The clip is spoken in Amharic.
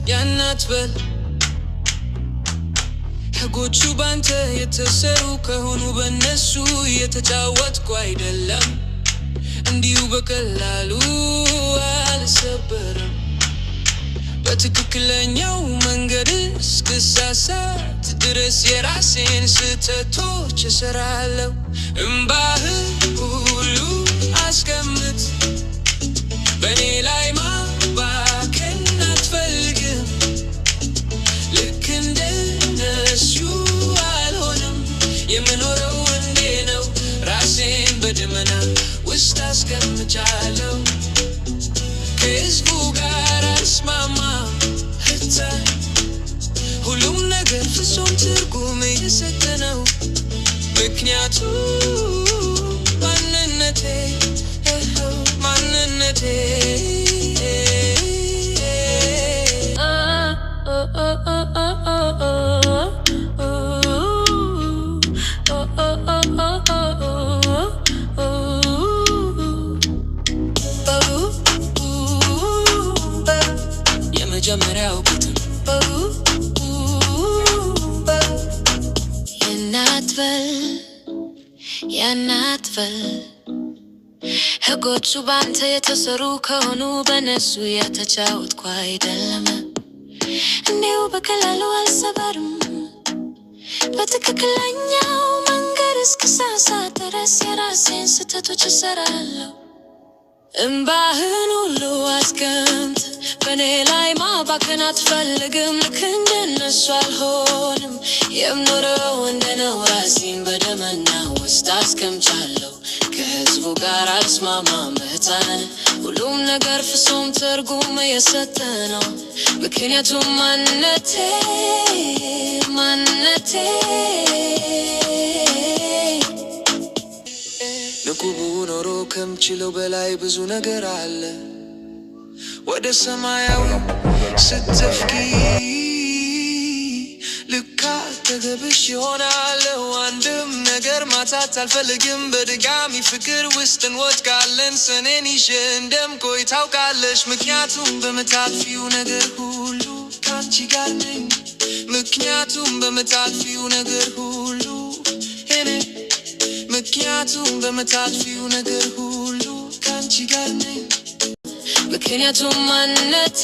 ያናትበል ሕጎቹ ባንተ የተሰሩ ከሆኑ በነሱ የተጫወትኩ አይደለም እንዲሁ በቀላሉ አልሰበርም በትክክለኛው መንገድ እስክሳሳት ድረስ የራሴን ስህተቶች እሰራለሁ እምባህን ሁሉ አስቀምጥ በኔ ላይ ማባከን አትፈልግም ልክ እንደነሱ አልሆንም የምኖረው እንዴ ነው ራሴን በደመና ውስጥ አስቀምጫለሁ ከሕዝቡ ጋር አልስማማም ሁሉም ነገር ፍጹም ትርጉም የሰጠ ነው ምክንያቱም ማንነቴ የመጀመሪያው ግጥም ያናትበል ሕጎቹ ባንተ የተሰሩ ከሆኑ በነሱ የተጫወትኩ አይደለም እንዲሁ በቀላሉ አልሰበርም በትክክለኛው መንገድ እስክሳሳት ድረስ የራሴን ስህተቶች እሰራለሁ እምባህን ሁሉ አስቀምጥ በኔ ላይ ማባከን አትፈልግም ልክ እንደነሱ አልሆንም የምኖረው እንደነው ራሴን በደመና ውስጥ አስቀምጫለሁ ከሕዝቡ ጋር አልስማማም ሁሉም ነገር ፍጹም ትርጉም የሰጠ ነው ምክንያቱም ማንነቴ ንቁቡ ኖሮ ከምችለው በላይ ብዙ ነገር አለ ወደ ሰማያዊ ስትፍቂ ልክ አጠገብሽ ይሆናለሁ አንድም ነገር ማጣት አልፈልግም በድጋሚ ፍቅር ውስጥ እንወድቃለን ሰኔን ይዤ እንደምቆይ ታውቃለሽ ምክንያቱም በምታልፊው ነገር ሁሉ ካንቺ ጋር ነኝ ምክንያቱም በምታልፊው ነገር ሁሉ ምክንያቱም በምታልፊው ነገር ሁሉ ካንቺ ጋር ነኝ ምክንያቱም ማንነቴ